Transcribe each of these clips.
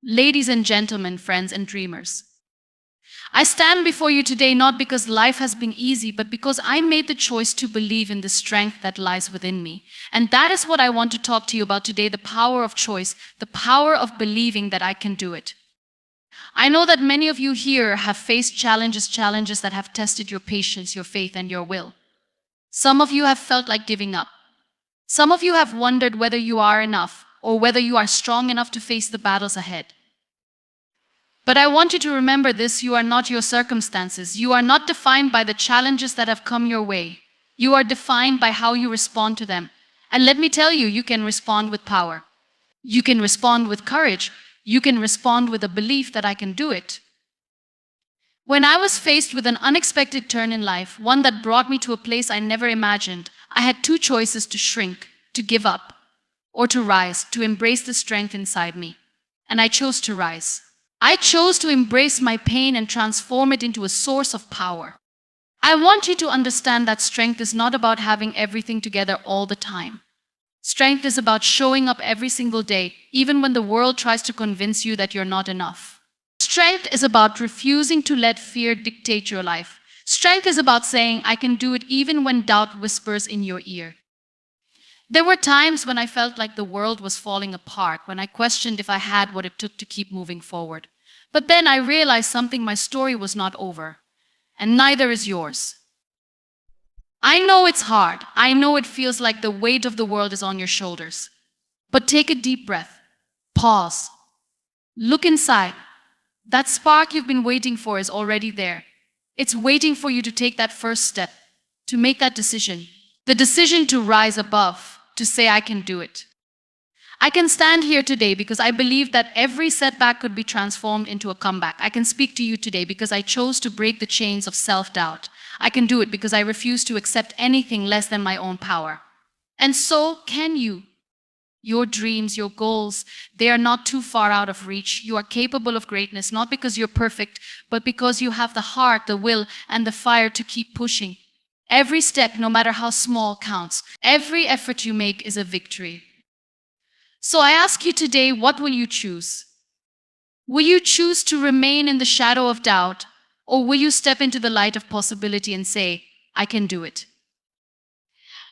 Ladies and gentlemen, friends and dreamers, I stand before you today not because life has been easy, but because I made the choice to believe in the strength that lies within me. And that is what I want to talk to you about today, the power of choice, the power of believing that I can do it. I know that many of you here have faced challenges that have tested your patience, your faith, and your will. Some of you have felt like giving up. Some of you have wondered whether you are enough or whether you are strong enough to face the battles ahead. But I want you to remember this: you are not your circumstances. You are not defined by the challenges that have come your way. You are defined by how you respond to them. And let me tell you, you can respond with power. You can respond with courage. You can respond with a belief that I can do it. When I was faced with an unexpected turn in life, one that brought me to a place I never imagined, I had two choices: to shrink, to give up, or to rise, to embrace the strength inside me. And I chose to rise. I chose to embrace my pain and transform it into a source of power. I want you to understand that strength is not about having everything together all the time. Strength is about showing up every single day, even when the world tries to convince you that you're not enough. Strength is about refusing to let fear dictate your life. Strength is about saying, I can do it even when doubt whispers in your ear. There were times when I felt like the world was falling apart, when I questioned if I had what it took to keep moving forward. But then I realized something: my story was not over, and neither is yours. I know it's hard. I know it feels like the weight of the world is on your shoulders. But take a deep breath. Pause. Look inside. That spark you've been waiting for is already there. It's waiting for you to take that first step, to make that decision. The decision to rise above, to say, I can do it. I can stand here today because I believe that every setback could be transformed into a comeback. I can speak to you today because I chose to break the chains of self-doubt. I can do it because I refuse to accept anything less than my own power. And so can you. Your dreams, your goals, they are not too far out of reach. You are capable of greatness, not because you're perfect, but because you have the heart, the will, and the fire to keep pushing. Every step, no matter how small, counts. Every effort you make is a victory. So I ask you today, what will you choose? Will you choose to remain in the shadow of doubt, or will you step into the light of possibility and say, I can do it?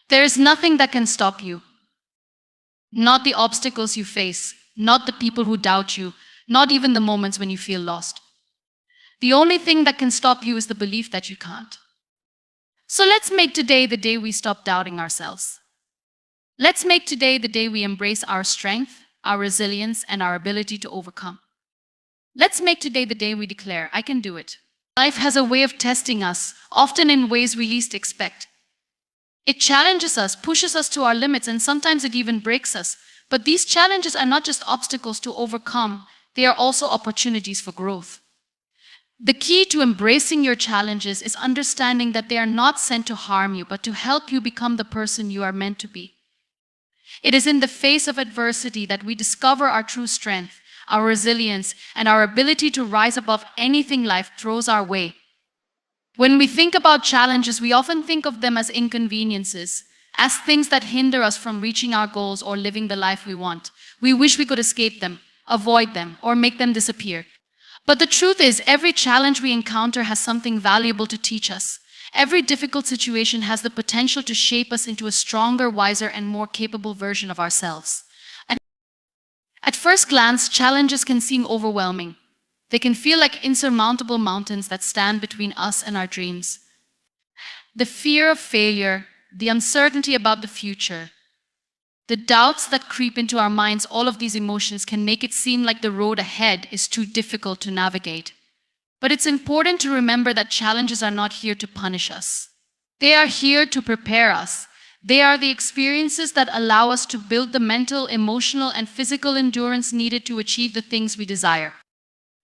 There is nothing that can stop you. Not the obstacles you face, not the people who doubt you, not even the moments when you feel lost. The only thing that can stop you is the belief that you can't. So let's make today the day we stop doubting ourselves. Let's make today the day we embrace our strength, our resilience, and our ability to overcome. Let's make today the day we declare, I can do it. Life has a way of testing us, often in ways we least expect. It challenges us, pushes us to our limits, and sometimes it even breaks us. But these challenges are not just obstacles to overcome, they are also opportunities for growth. The key to embracing your challenges is understanding that they are not sent to harm you, but to help you become the person you are meant to be. It is in the face of adversity that we discover our true strength, our resilience, and our ability to rise above anything life throws our way. When we think about challenges, we often think of them as inconveniences, as things that hinder us from reaching our goals or living the life we want. We wish we could escape them, avoid them, or make them disappear. But the truth is, every challenge we encounter has something valuable to teach us. Every difficult situation has the potential to shape us into a stronger, wiser, and more capable version of ourselves. At first glance, challenges can seem overwhelming. They can feel like insurmountable mountains that stand between us and our dreams. The fear of failure, the uncertainty about the future, the doubts that creep into our minds, all of these emotions can make it seem like the road ahead is too difficult to navigate. But it's important to remember that challenges are not here to punish us. They are here to prepare us. They are the experiences that allow us to build the mental, emotional, and physical endurance needed to achieve the things we desire.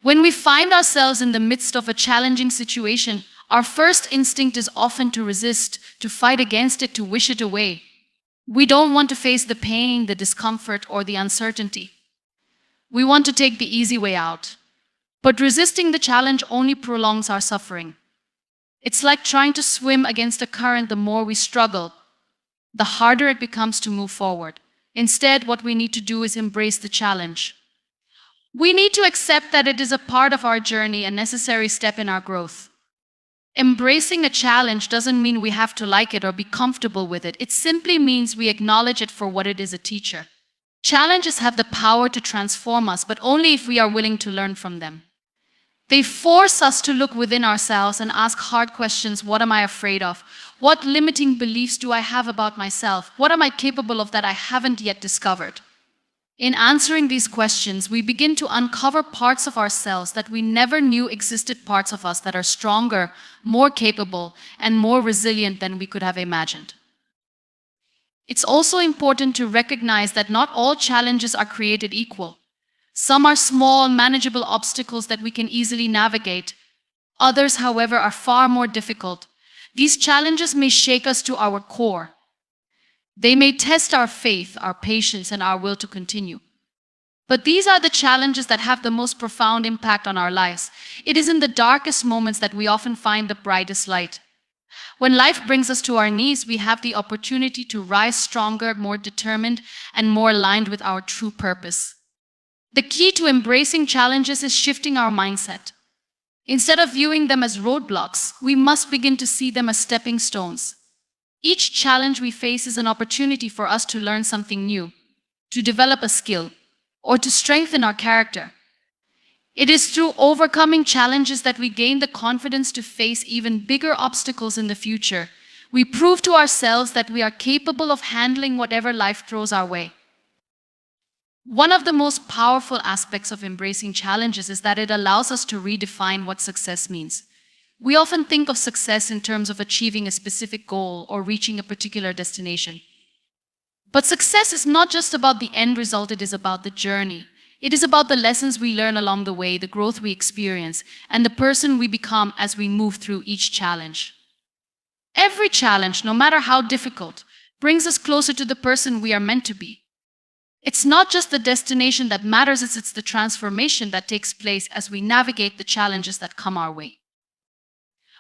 When we find ourselves in the midst of a challenging situation, our first instinct is often to resist, to fight against it, to wish it away. We don't want to face the pain, the discomfort, or the uncertainty. We want to take the easy way out. But resisting the challenge only prolongs our suffering. It's like trying to swim against a current. The more we struggle, the harder it becomes to move forward. Instead, what we need to do is embrace the challenge. We need to accept that it is a part of our journey, a necessary step in our growth. Embracing a challenge doesn't mean we have to like it or be comfortable with it. It simply means we acknowledge it for what it is, a teacher. Challenges have the power to transform us, but only if we are willing to learn from them. They force us to look within ourselves and ask hard questions. What am I afraid of? What limiting beliefs do I have about myself? What am I capable of that I haven't yet discovered? In answering these questions, we begin to uncover parts of ourselves that we never knew existed, parts of us that are stronger, more capable, and more resilient than we could have imagined. It's also important to recognize that not all challenges are created equal. Some are small, manageable obstacles that we can easily navigate. Others, however, are far more difficult. These challenges may shake us to our core. They may test our faith, our patience, and our will to continue. But these are the challenges that have the most profound impact on our lives. It is in the darkest moments that we often find the brightest light. When life brings us to our knees, we have the opportunity to rise stronger, more determined, and more aligned with our true purpose. The key to embracing challenges is shifting our mindset. Instead of viewing them as roadblocks, we must begin to see them as stepping stones. Each challenge we face is an opportunity for us to learn something new, to develop a skill, or to strengthen our character. It is through overcoming challenges that we gain the confidence to face even bigger obstacles in the future. We prove to ourselves that we are capable of handling whatever life throws our way. One of the most powerful aspects of embracing challenges is that it allows us to redefine what success means. We often think of success in terms of achieving a specific goal or reaching a particular destination. But success is not just about the end result, it is about the journey. It is about the lessons we learn along the way, the growth we experience, and the person we become as we move through each challenge. Every challenge, no matter how difficult, brings us closer to the person we are meant to be. It's not just the destination that matters, it's the transformation that takes place as we navigate the challenges that come our way.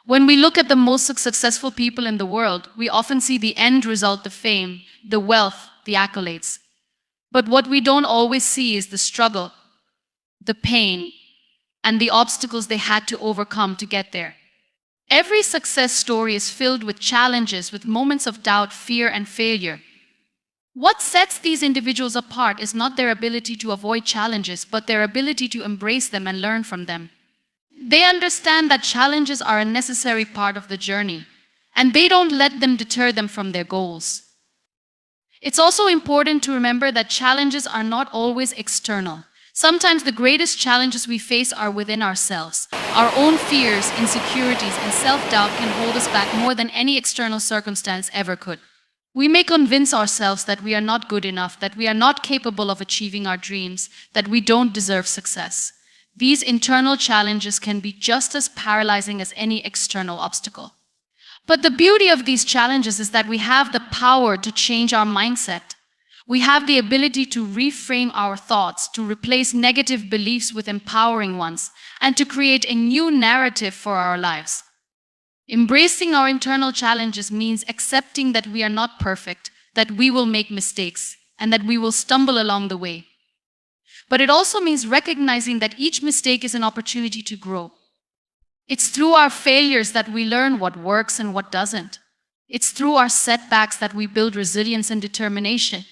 When we look at the most successful people in the world, we often see the end result, the fame, the wealth, the accolades. But what we don't always see is the struggle, the pain, and the obstacles they had to overcome to get there. Every success story is filled with challenges, with moments of doubt, fear, and failure. What sets these individuals apart is not their ability to avoid challenges, but their ability to embrace them and learn from them. They understand that challenges are a necessary part of the journey, and they don't let them deter them from their goals. It's also important to remember that challenges are not always external. Sometimes the greatest challenges we face are within ourselves. Our own fears, insecurities, and self-doubt can hold us back more than any external circumstance ever could. We may convince ourselves that we are not good enough, that we are not capable of achieving our dreams, that we don't deserve success. These internal challenges can be just as paralyzing as any external obstacle. But the beauty of these challenges is that we have the power to change our mindset. We have the ability to reframe our thoughts, to replace negative beliefs with empowering ones, and to create a new narrative for our lives. Embracing our internal challenges means accepting that we are not perfect, that we will make mistakes, and that we will stumble along the way. But it also means recognizing that each mistake is an opportunity to grow. It's through our failures that we learn what works and what doesn't. It's through our setbacks that we build resilience and determination.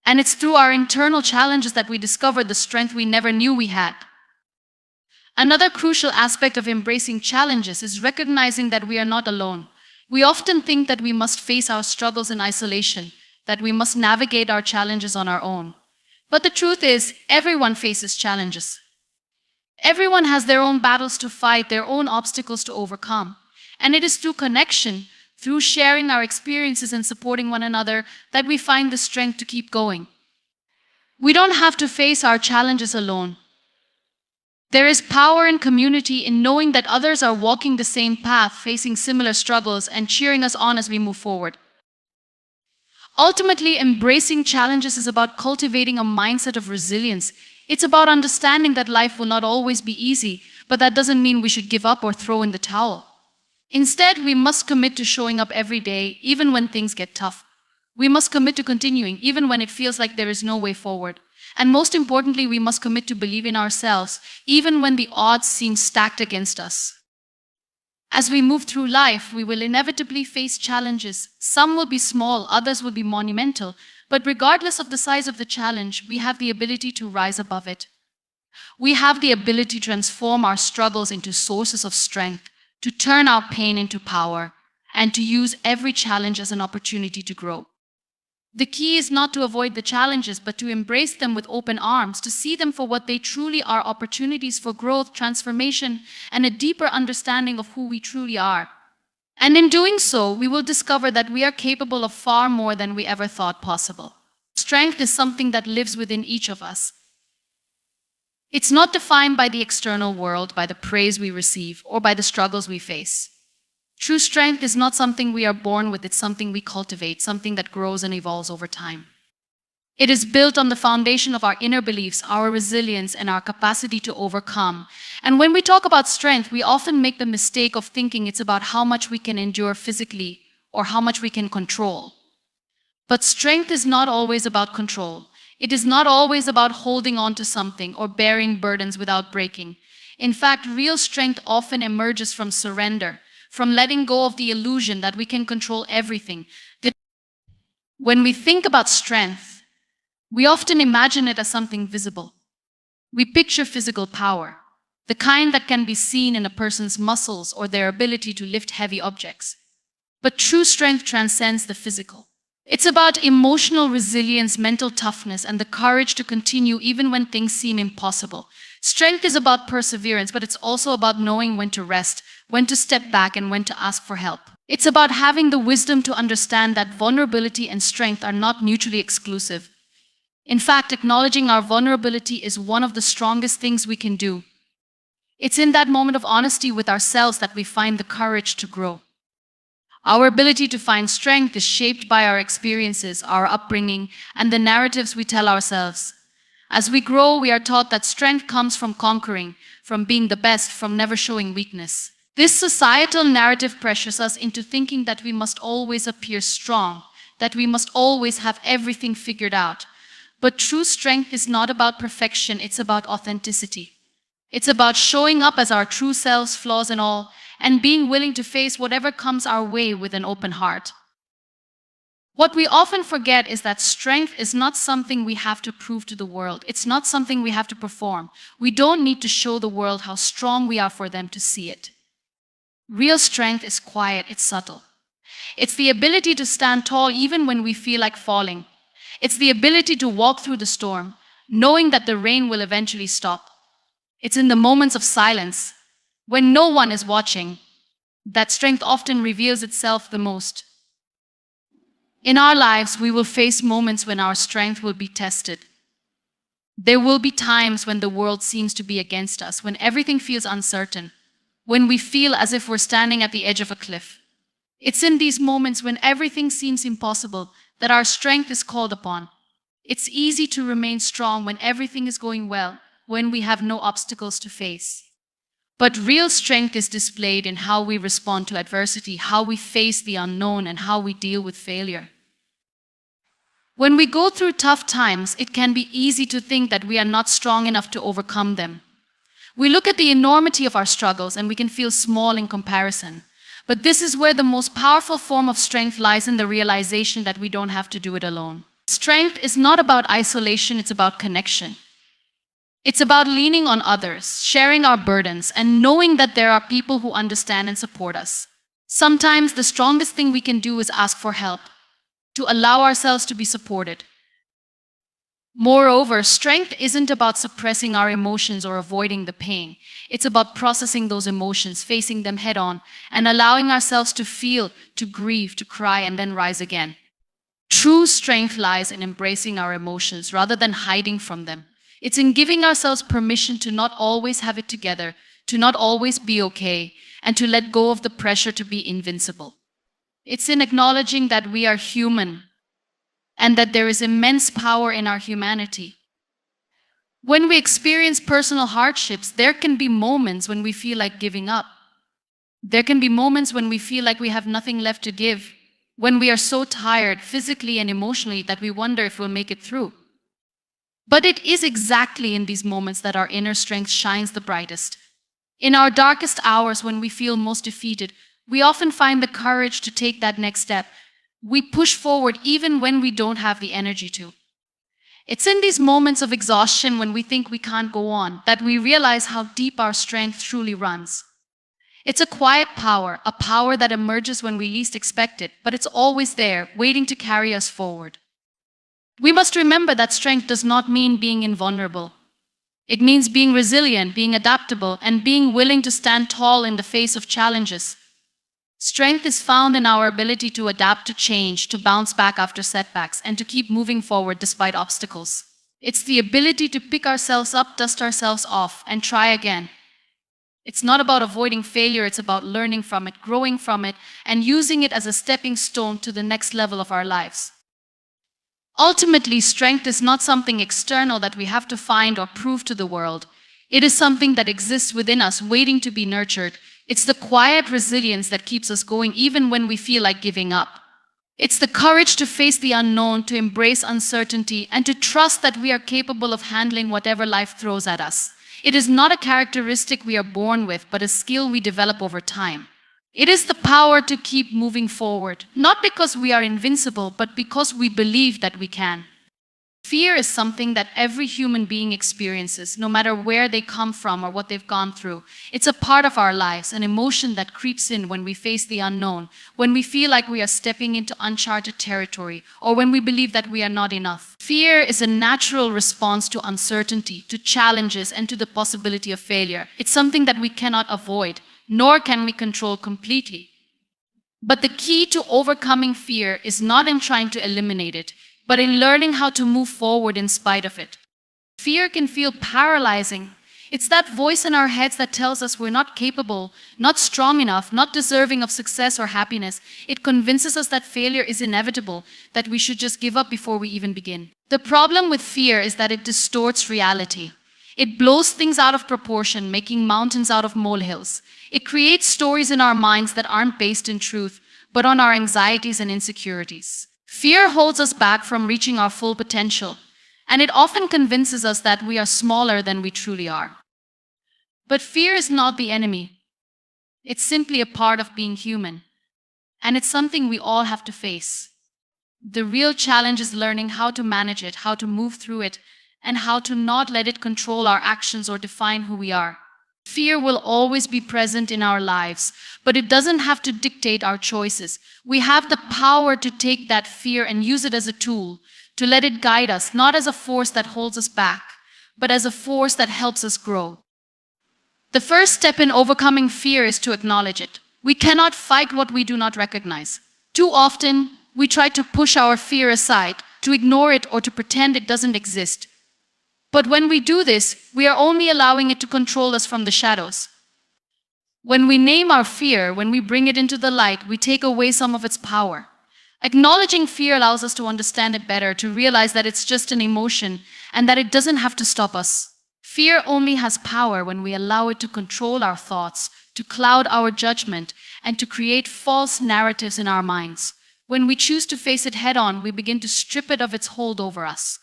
And it's through our internal challenges that we discover the strength we never knew we had. Another crucial aspect of embracing challenges is recognizing that we are not alone. We often think that we must face our struggles in isolation, that we must navigate our challenges on our own. But the truth is, everyone faces challenges. Everyone has their own battles to fight, their own obstacles to overcome. And it is through connection, through sharing our experiences and supporting one another, that we find the strength to keep going. We don't have to face our challenges alone. There is power in community, in knowing that others are walking the same path, facing similar struggles, and cheering us on as we move forward. Ultimately, embracing challenges is about cultivating a mindset of resilience. It's about understanding that life will not always be easy, but that doesn't mean we should give up or throw in the towel. Instead, we must commit to showing up every day, even when things get tough. We must commit to continuing, even when it feels like there is no way forward. And most importantly, we must commit to believe in ourselves, even when the odds seem stacked against us. As we move through life, we will inevitably face challenges. Some will be small, others will be monumental. But regardless of the size of the challenge, we have the ability to rise above it. We have the ability to transform our struggles into sources of strength, to turn our pain into power, and to use every challenge as an opportunity to grow. The key is not to avoid the challenges, but to embrace them with open arms, to see them for what they truly are: opportunities for growth, transformation, and a deeper understanding of who we truly are. And in doing so, we will discover that we are capable of far more than we ever thought possible. Strength is something that lives within each of us. It's not defined by the external world, by the praise we receive, or by the struggles we face. True strength is not something we are born with, it's something we cultivate, something that grows and evolves over time. It is built on the foundation of our inner beliefs, our resilience, and our capacity to overcome. And when we talk about strength, we often make the mistake of thinking it's about how much we can endure physically or how much we can control. But strength is not always about control. It is not always about holding on to something or bearing burdens without breaking. In fact, real strength often emerges from surrender, from letting go of the illusion that we can control everything. When we think about strength, we often imagine it as something visible. We picture physical power, the kind that can be seen in a person's muscles or their ability to lift heavy objects. But true strength transcends the physical. It's about emotional resilience, mental toughness, and the courage to continue even when things seem impossible. Strength is about perseverance, but it's also about knowing when to rest, when to step back, and when to ask for help. It's about having the wisdom to understand that vulnerability and strength are not mutually exclusive. In fact, acknowledging our vulnerability is one of the strongest things we can do. It's in that moment of honesty with ourselves that we find the courage to grow. Our ability to find strength is shaped by our experiences, our upbringing, and the narratives we tell ourselves. As we grow, we are taught that strength comes from conquering, from being the best, from never showing weakness. This societal narrative pressures us into thinking that we must always appear strong, that we must always have everything figured out. But true strength is not about perfection, it's about authenticity. It's about showing up as our true selves, flaws and all, and being willing to face whatever comes our way with an open heart. What we often forget is that strength is not something we have to prove to the world. It's not something we have to perform. We don't need to show the world how strong we are for them to see it. Real strength is quiet, it's subtle. It's the ability to stand tall even when we feel like falling. It's the ability to walk through the storm, knowing that the rain will eventually stop. It's in the moments of silence, when no one is watching, that strength often reveals itself the most. In our lives, we will face moments when our strength will be tested. There will be times when the world seems to be against us, when everything feels uncertain, when we feel as if we're standing at the edge of a cliff. It's in these moments when everything seems impossible that our strength is called upon. It's easy to remain strong when everything is going well, when we have no obstacles to face. But real strength is displayed in how we respond to adversity, how we face the unknown, and how we deal with failure. When we go through tough times, it can be easy to think that we are not strong enough to overcome them. We look at the enormity of our struggles and we can feel small in comparison. But this is where the most powerful form of strength lies, in the realization that we don't have to do it alone. Strength is not about isolation, it's about connection. It's about leaning on others, sharing our burdens, and knowing that there are people who understand and support us. Sometimes the strongest thing we can do is ask for help, to allow ourselves to be supported. Moreover, strength isn't about suppressing our emotions or avoiding the pain. It's about processing those emotions, facing them head on, and allowing ourselves to feel, to grieve, to cry, and then rise again. True strength lies in embracing our emotions rather than hiding from them. It's in giving ourselves permission to not always have it together, to not always be okay, and to let go of the pressure to be invincible. It's in acknowledging that we are human and that there is immense power in our humanity. When we experience personal hardships, there can be moments when we feel like giving up. There can be moments when we feel like we have nothing left to give, when we are so tired physically and emotionally that we wonder if we'll make it through. But it is exactly in these moments that our inner strength shines the brightest. In our darkest hours, when we feel most defeated, we often find the courage to take that next step. We push forward even when we don't have the energy to. It's in these moments of exhaustion, when we think we can't go on, that we realize how deep our strength truly runs. It's a quiet power, a power that emerges when we least expect it, but it's always there, waiting to carry us forward. We must remember that strength does not mean being invulnerable. It means being resilient, being adaptable, and being willing to stand tall in the face of challenges. Strength is found in our ability to adapt to change, to bounce back after setbacks, and to keep moving forward despite obstacles. It's the ability to pick ourselves up, dust ourselves off, and try again. It's not about avoiding failure, it's about learning from it, growing from it, and using it as a stepping stone to the next level of our lives. Ultimately, strength is not something external that we have to find or prove to the world. It is something that exists within us, waiting to be nurtured. It's the quiet resilience that keeps us going even when we feel like giving up. It's the courage to face the unknown, to embrace uncertainty, and to trust that we are capable of handling whatever life throws at us. It is not a characteristic we are born with, but a skill we develop over time. It is the power to keep moving forward, not because we are invincible, but because we believe that we can. Fear is something that every human being experiences, no matter where they come from or what they've gone through. It's a part of our lives, an emotion that creeps in when we face the unknown, when we feel like we are stepping into uncharted territory, or when we believe that we are not enough. Fear is a natural response to uncertainty, to challenges, and to the possibility of failure. It's something that we cannot avoid, nor can we control completely. But the key to overcoming fear is not in trying to eliminate it, but in learning how to move forward in spite of it. Fear can feel paralyzing. It's that voice in our heads that tells us we're not capable, not strong enough, not deserving of success or happiness. It convinces us that failure is inevitable, that we should just give up before we even begin. The problem with fear is that it distorts reality. It blows things out of proportion, making mountains out of molehills. It creates stories in our minds that aren't based in truth, but on our anxieties and insecurities. Fear holds us back from reaching our full potential, and it often convinces us that we are smaller than we truly are. But fear is not the enemy. It's simply a part of being human, and it's something we all have to face. The real challenge is learning how to manage it, how to move through it, and how to not let it control our actions or define who we are. Fear will always be present in our lives, but it doesn't have to dictate our choices. We have the power to take that fear and use it as a tool, to let it guide us, not as a force that holds us back, but as a force that helps us grow. The first step in overcoming fear is to acknowledge it. We cannot fight what we do not recognize. Too often, we try to push our fear aside, to ignore it, or to pretend it doesn't exist. But when we do this, we are only allowing it to control us from the shadows. When we name our fear, when we bring it into the light, we take away some of its power. Acknowledging fear allows us to understand it better, to realize that it's just an emotion and that it doesn't have to stop us. Fear only has power when we allow it to control our thoughts, to cloud our judgment, and to create false narratives in our minds. When we choose to face it head-on, we begin to strip it of its hold over us.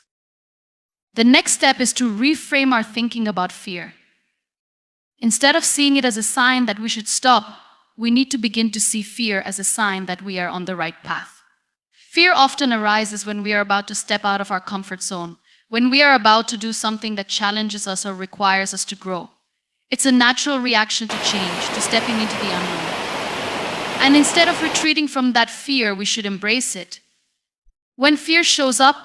The next step is to reframe our thinking about fear. Instead of seeing it as a sign that we should stop, we need to begin to see fear as a sign that we are on the right path. Fear often arises when we are about to step out of our comfort zone, when we are about to do something that challenges us or requires us to grow. It's a natural reaction to change, to stepping into the unknown. And instead of retreating from that fear, we should embrace it. When fear shows up,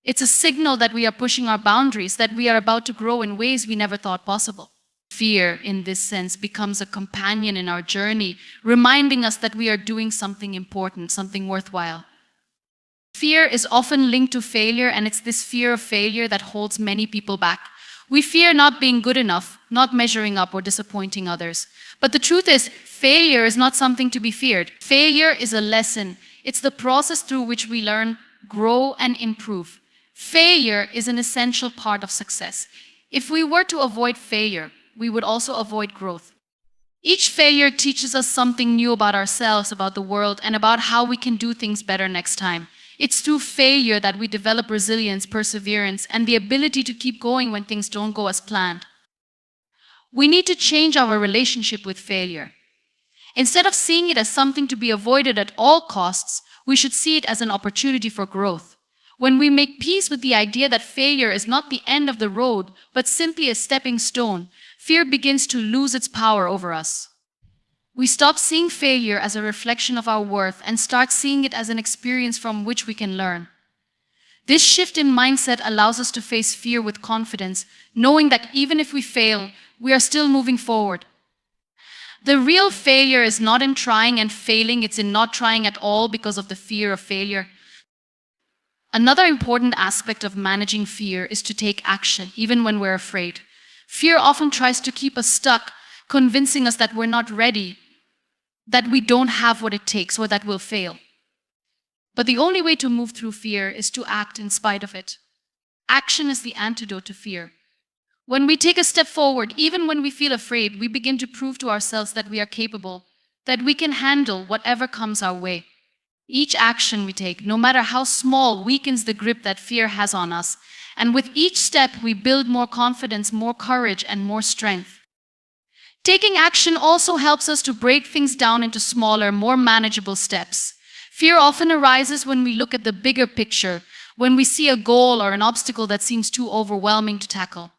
it's a signal that we are pushing our boundaries, that we are about to grow in ways we never thought possible. Fear, in this sense, becomes a companion in our journey, reminding us that we are doing something important, something worthwhile. Fear is often linked to failure, and it's this fear of failure that holds many people back. We fear not being good enough, not measuring up, or disappointing others. But the truth is, failure is not something to be feared. Failure is a lesson. It's the process through which we learn, grow, and improve. Failure is an essential part of success. If we were to avoid failure, we would also avoid growth. Each failure teaches us something new about ourselves, about the world, and about how we can do things better next time. It's through failure that we develop resilience, perseverance, and the ability to keep going when things don't go as planned. We need to change our relationship with failure. Instead of seeing it as something to be avoided at all costs, we should see it as an opportunity for growth. When we make peace with the idea that failure is not the end of the road, but simply a stepping stone, fear begins to lose its power over us. We stop seeing failure as a reflection of our worth and start seeing it as an experience from which we can learn. This shift in mindset allows us to face fear with confidence, knowing that even if we fail, we are still moving forward. The real failure is not in trying and failing, it's in not trying at all because of the fear of failure. Another important aspect of managing fear is to take action, even when we're afraid. Fear often tries to keep us stuck, convincing us that we're not ready, that we don't have what it takes, or that we'll fail. But the only way to move through fear is to act in spite of it. Action is the antidote to fear. When we take a step forward, even when we feel afraid, we begin to prove to ourselves that we are capable, that we can handle whatever comes our way. Each action we take, no matter how small, weakens the grip that fear has on us. And with each step, we build more confidence, more courage, and more strength. Taking action also helps us to break things down into smaller, more manageable steps. Fear often arises when we look at the bigger picture, when we see a goal or an obstacle that seems too overwhelming to tackle.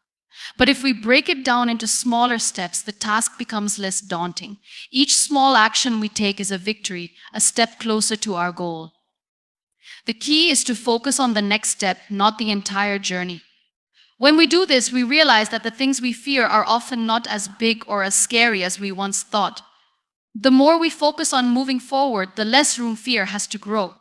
But if we break it down into smaller steps, the task becomes less daunting. Each small action we take is a victory, a step closer to our goal. The key is to focus on the next step, not the entire journey. When we do this, we realize that the things we fear are often not as big or as scary as we once thought. The more we focus on moving forward, the less room fear has to grow.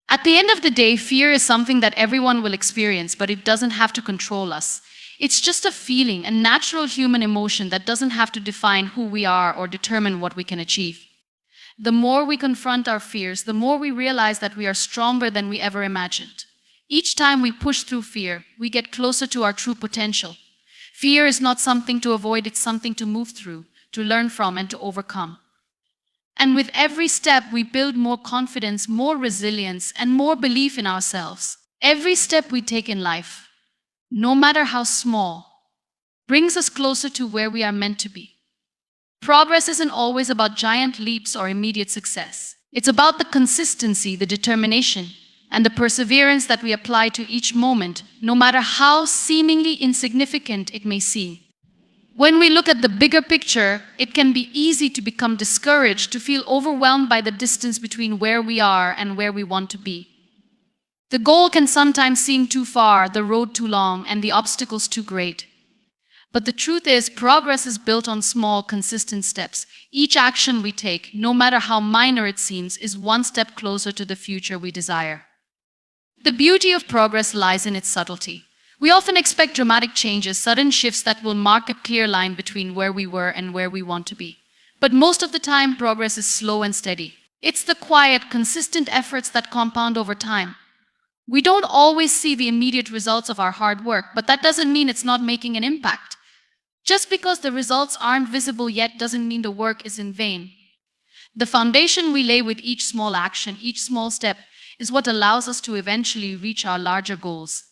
At the end of the day, fear is something that everyone will experience, but it doesn't have to control us. It's just a feeling, a natural human emotion that doesn't have to define who we are or determine what we can achieve. The more we confront our fears, the more we realize that we are stronger than we ever imagined. Each time we push through fear, we get closer to our true potential. Fear is not something to avoid, it's something to move through, to learn from, and to overcome. And with every step, we build more confidence, more resilience, and more belief in ourselves. Every step we take in life, no matter how small, brings us closer to where we are meant to be. Progress isn't always about giant leaps or immediate success. It's about the consistency, the determination, and the perseverance that we apply to each moment, no matter how seemingly insignificant it may seem. When we look at the bigger picture, it can be easy to become discouraged, to feel overwhelmed by the distance between where we are and where we want to be. The goal can sometimes seem too far, the road too long, and the obstacles too great. But the truth is, progress is built on small, consistent steps. Each action we take, no matter how minor it seems, is one step closer to the future we desire. The beauty of progress lies in its subtlety. We often expect dramatic changes, sudden shifts that will mark a clear line between where we were and where we want to be. But most of the time, progress is slow and steady. It's the quiet, consistent efforts that compound over time. We don't always see the immediate results of our hard work, but that doesn't mean it's not making an impact. Just because the results aren't visible yet doesn't mean the work is in vain. The foundation we lay with each small action, each small step, is what allows us to eventually reach our larger goals.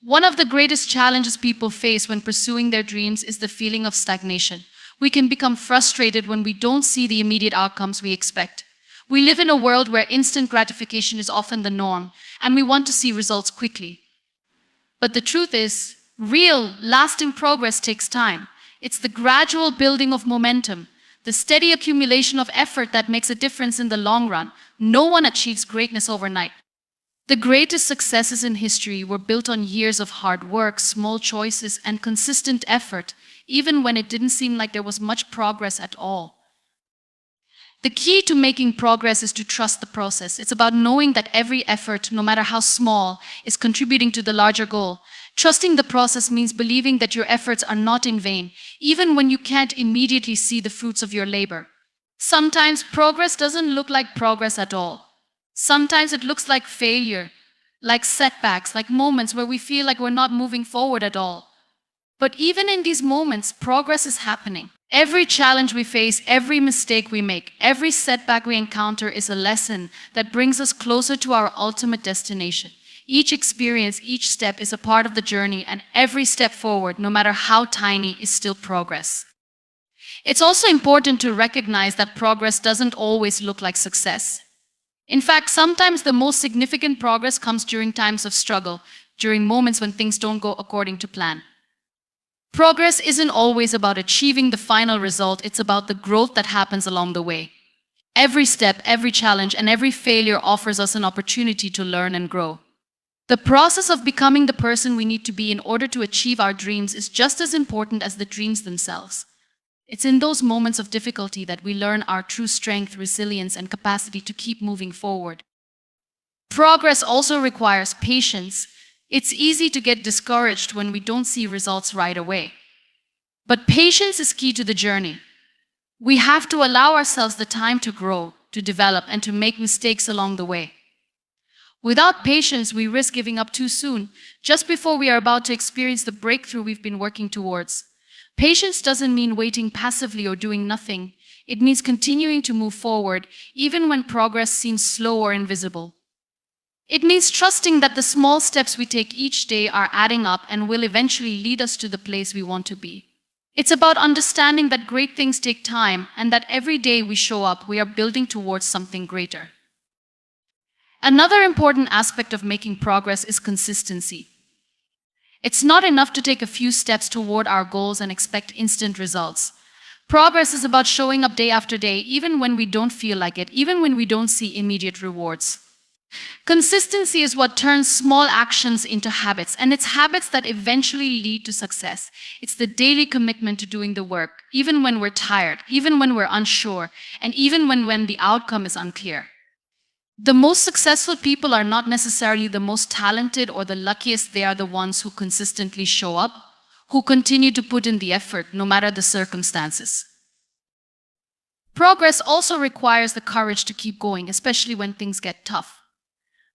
One of the greatest challenges people face when pursuing their dreams is the feeling of stagnation. We can become frustrated when we don't see the immediate outcomes we expect. We live in a world where instant gratification is often the norm, and we want to see results quickly. But the truth is, real, lasting progress takes time. It's the gradual building of momentum, the steady accumulation of effort that makes a difference in the long run. No one achieves greatness overnight. The greatest successes in history were built on years of hard work, small choices, and consistent effort, even when it didn't seem like there was much progress at all. The key to making progress is to trust the process. It's about knowing that every effort, no matter how small, is contributing to the larger goal. Trusting the process means believing that your efforts are not in vain, even when you can't immediately see the fruits of your labor. Sometimes progress doesn't look like progress at all. Sometimes it looks like failure, like setbacks, like moments where we feel like we're not moving forward at all. But even in these moments, progress is happening. Every challenge we face, every mistake we make, every setback we encounter is a lesson that brings us closer to our ultimate destination. Each experience, each step is a part of the journey, and every step forward, no matter how tiny, is still progress. It's also important to recognize that progress doesn't always look like success. In fact, sometimes the most significant progress comes during times of struggle, during moments when things don't go according to plan. Progress isn't always about achieving the final result, it's about the growth that happens along the way. Every step, every challenge, and every failure offers us an opportunity to learn and grow. The process of becoming the person we need to be in order to achieve our dreams is just as important as the dreams themselves. It's in those moments of difficulty that we learn our true strength, resilience, and capacity to keep moving forward. Progress also requires patience. It's easy to get discouraged when we don't see results right away. But patience is key to the journey. We have to allow ourselves the time to grow, to develop, and to make mistakes along the way. Without patience, we risk giving up too soon, just before we are about to experience the breakthrough we've been working towards. Patience doesn't mean waiting passively or doing nothing. It means continuing to move forward, even when progress seems slow or invisible. It means trusting that the small steps we take each day are adding up and will eventually lead us to the place we want to be. It's about understanding that great things take time and that every day we show up, we are building towards something greater. Another important aspect of making progress is consistency. It's not enough to take a few steps toward our goals and expect instant results. Progress is about showing up day after day, even when we don't feel like it, even when we don't see immediate rewards. Consistency is what turns small actions into habits, and it's habits that eventually lead to success. It's the daily commitment to doing the work, even when we're tired, even when we're unsure, and even when the outcome is unclear. The most successful people are not necessarily the most talented or the luckiest. They are the ones who consistently show up, who continue to put in the effort no matter the circumstances. Progress also requires the courage to keep going, especially when things get tough.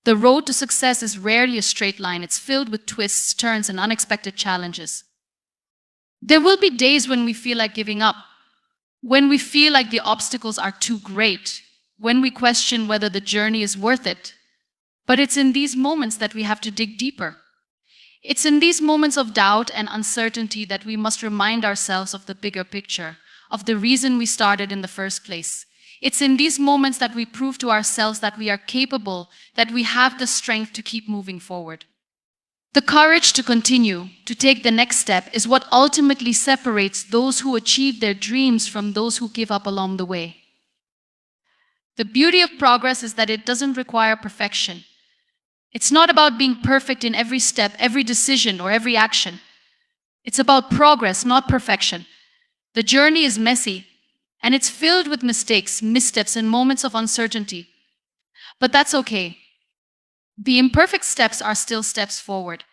The road to success is rarely a straight line. It's filled with twists, turns, and unexpected challenges. There will be days when we feel like giving up, when we feel like the obstacles are too great, when we question whether the journey is worth it. But it's in these moments that we have to dig deeper. It's in these moments of doubt and uncertainty that we must remind ourselves of the bigger picture, of the reason we started in the first place. It's in these moments that we prove to ourselves that we are capable, that we have the strength to keep moving forward. The courage to continue, to take the next step, is what ultimately separates those who achieve their dreams from those who give up along the way. The beauty of progress is that it doesn't require perfection. It's not about being perfect in every step, every decision, or every action. It's about progress, not perfection. The journey is messy, and it's filled with mistakes, missteps, and moments of uncertainty. But that's okay. The imperfect steps are still steps forward.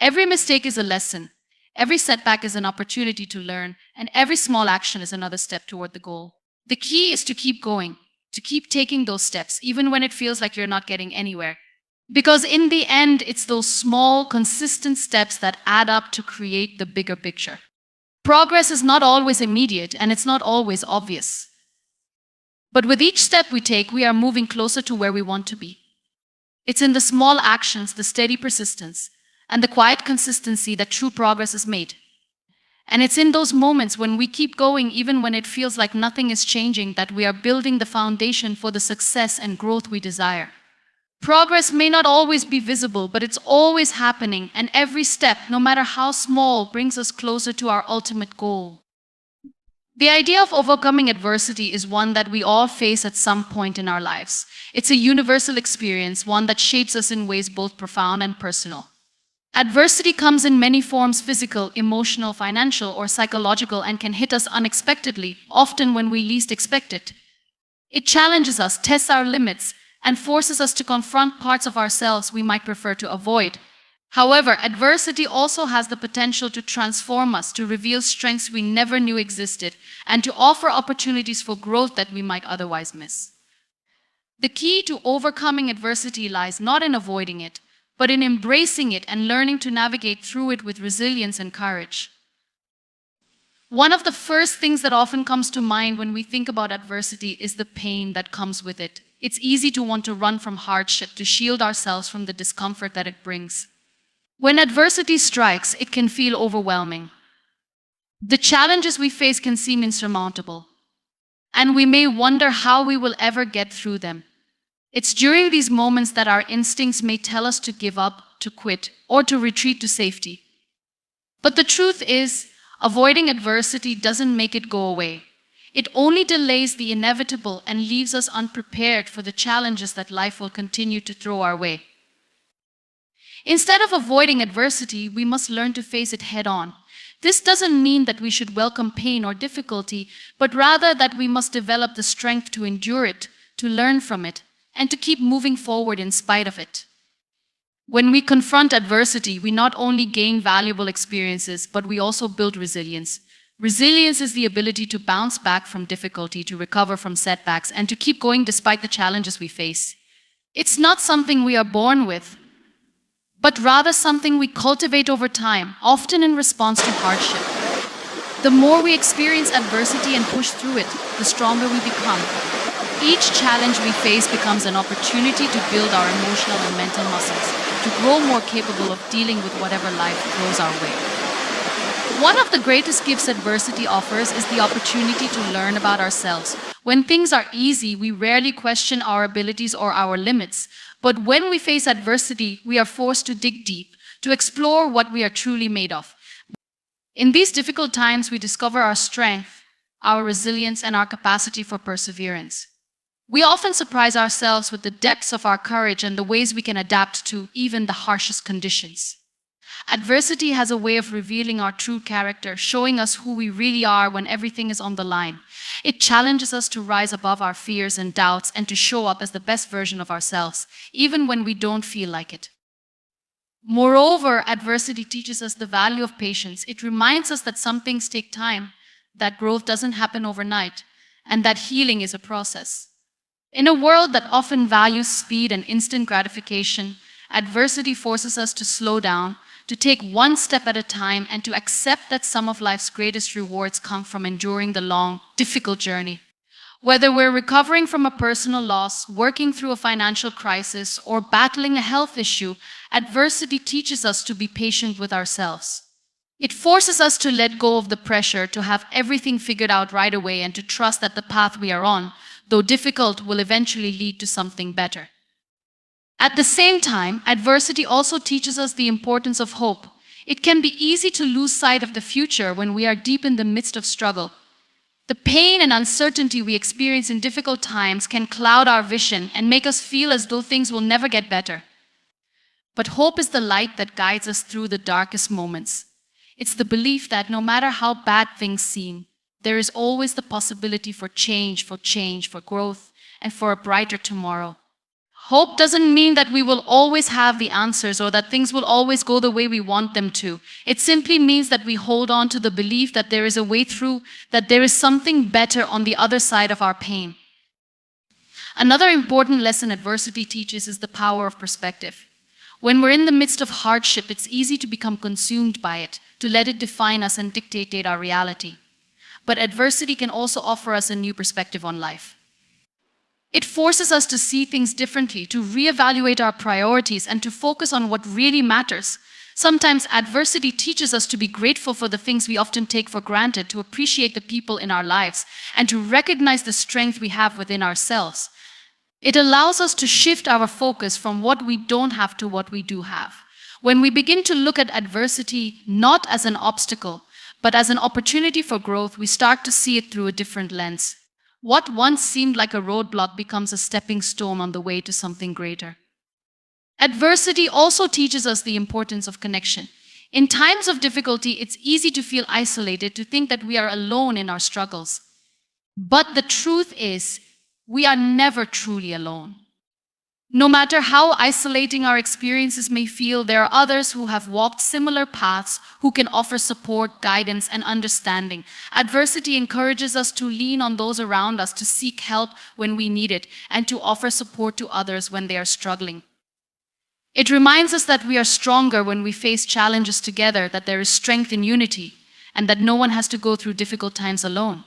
Every mistake is a lesson. Every setback is an opportunity to learn, and every small action is another step toward the goal. The key is to keep going, to keep taking those steps, even when it feels like you're not getting anywhere. Because in the end, it's those small, consistent steps that add up to create the bigger picture. Progress is not always immediate, and it's not always obvious. But with each step we take, we are moving closer to where we want to be. It's in the small actions, the steady persistence, and the quiet consistency that true progress is made. And it's in those moments when we keep going, even when it feels like nothing is changing, that we are building the foundation for the success and growth we desire. Progress may not always be visible, but it's always happening, and every step, no matter how small, brings us closer to our ultimate goal. The idea of overcoming adversity is one that we all face at some point in our lives. It's a universal experience, one that shapes us in ways both profound and personal. Adversity comes in many forms: physical, emotional, financial, or psychological, and can hit us unexpectedly, often when we least expect it. It challenges us, tests our limits, and forces us to confront parts of ourselves we might prefer to avoid. However, adversity also has the potential to transform us, to reveal strengths we never knew existed, and to offer opportunities for growth that we might otherwise miss. The key to overcoming adversity lies not in avoiding it, but in embracing it and learning to navigate through it with resilience and courage. One of the first things that often comes to mind when we think about adversity is the pain that comes with it. It's easy to want to run from hardship, to shield ourselves from the discomfort that it brings. When adversity strikes, it can feel overwhelming. The challenges we face can seem insurmountable, and we may wonder how we will ever get through them. It's during these moments that our instincts may tell us to give up, to quit, or to retreat to safety. But the truth is, avoiding adversity doesn't make it go away. It only delays the inevitable and leaves us unprepared for the challenges that life will continue to throw our way. Instead of avoiding adversity, we must learn to face it head on. This doesn't mean that we should welcome pain or difficulty, but rather that we must develop the strength to endure it, to learn from it, and to keep moving forward in spite of it. When we confront adversity, we not only gain valuable experiences, but we also build resilience. Resilience is the ability to bounce back from difficulty, to recover from setbacks, and to keep going despite the challenges we face. It's not something we are born with, but rather something we cultivate over time, often in response to hardship. The more we experience adversity and push through it, the stronger we become. Each challenge we face becomes an opportunity to build our emotional and mental muscles, to grow more capable of dealing with whatever life throws our way. One of the greatest gifts adversity offers is the opportunity to learn about ourselves. When things are easy, we rarely question our abilities or our limits. But when we face adversity, we are forced to dig deep, to explore what we are truly made of. In these difficult times, we discover our strength, our resilience, and our capacity for perseverance. We often surprise ourselves with the depths of our courage and the ways we can adapt to even the harshest conditions. Adversity has a way of revealing our true character, showing us who we really are when everything is on the line. It challenges us to rise above our fears and doubts and to show up as the best version of ourselves, even when we don't feel like it. Moreover, adversity teaches us the value of patience. It reminds us that some things take time, that growth doesn't happen overnight, and that healing is a process. In a world that often values speed and instant gratification, adversity forces us to slow down, to take one step at a time, and to accept that some of life's greatest rewards come from enduring the long, difficult journey. Whether we're recovering from a personal loss, working through a financial crisis, or battling a health issue, adversity teaches us to be patient with ourselves. It forces us to let go of the pressure to have everything figured out right away and to trust that the path we are on, though difficult, will eventually lead to something better. At the same time, adversity also teaches us the importance of hope. It can be easy to lose sight of the future when we are deep in the midst of struggle. The pain and uncertainty we experience in difficult times can cloud our vision and make us feel as though things will never get better. But hope is the light that guides us through the darkest moments. It's the belief that no matter how bad things seem, there is always the possibility for change, for growth, and for a brighter tomorrow. Hope doesn't mean that we will always have the answers or that things will always go the way we want them to. It simply means that we hold on to the belief that there is a way through, that there is something better on the other side of our pain. Another important lesson adversity teaches is the power of perspective. When we're in the midst of hardship, it's easy to become consumed by it, to let it define us and dictate our reality. But adversity can also offer us a new perspective on life. It forces us to see things differently, to reevaluate our priorities, and to focus on what really matters. Sometimes adversity teaches us to be grateful for the things we often take for granted, to appreciate the people in our lives, and to recognize the strength we have within ourselves. It allows us to shift our focus from what we don't have to what we do have. When we begin to look at adversity not as an obstacle, but as an opportunity for growth, we start to see it through a different lens. What once seemed like a roadblock becomes a stepping stone on the way to something greater. Adversity also teaches us the importance of connection. In times of difficulty, it's easy to feel isolated, to think that we are alone in our struggles. But the truth is, we are never truly alone. No matter how isolating our experiences may feel, there are others who have walked similar paths, who can offer support, guidance, and understanding. Adversity encourages us to lean on those around us, to seek help when we need it, and to offer support to others when they are struggling. It reminds us that we are stronger when we face challenges together, that there is strength in unity, and that no one has to go through difficult times alone.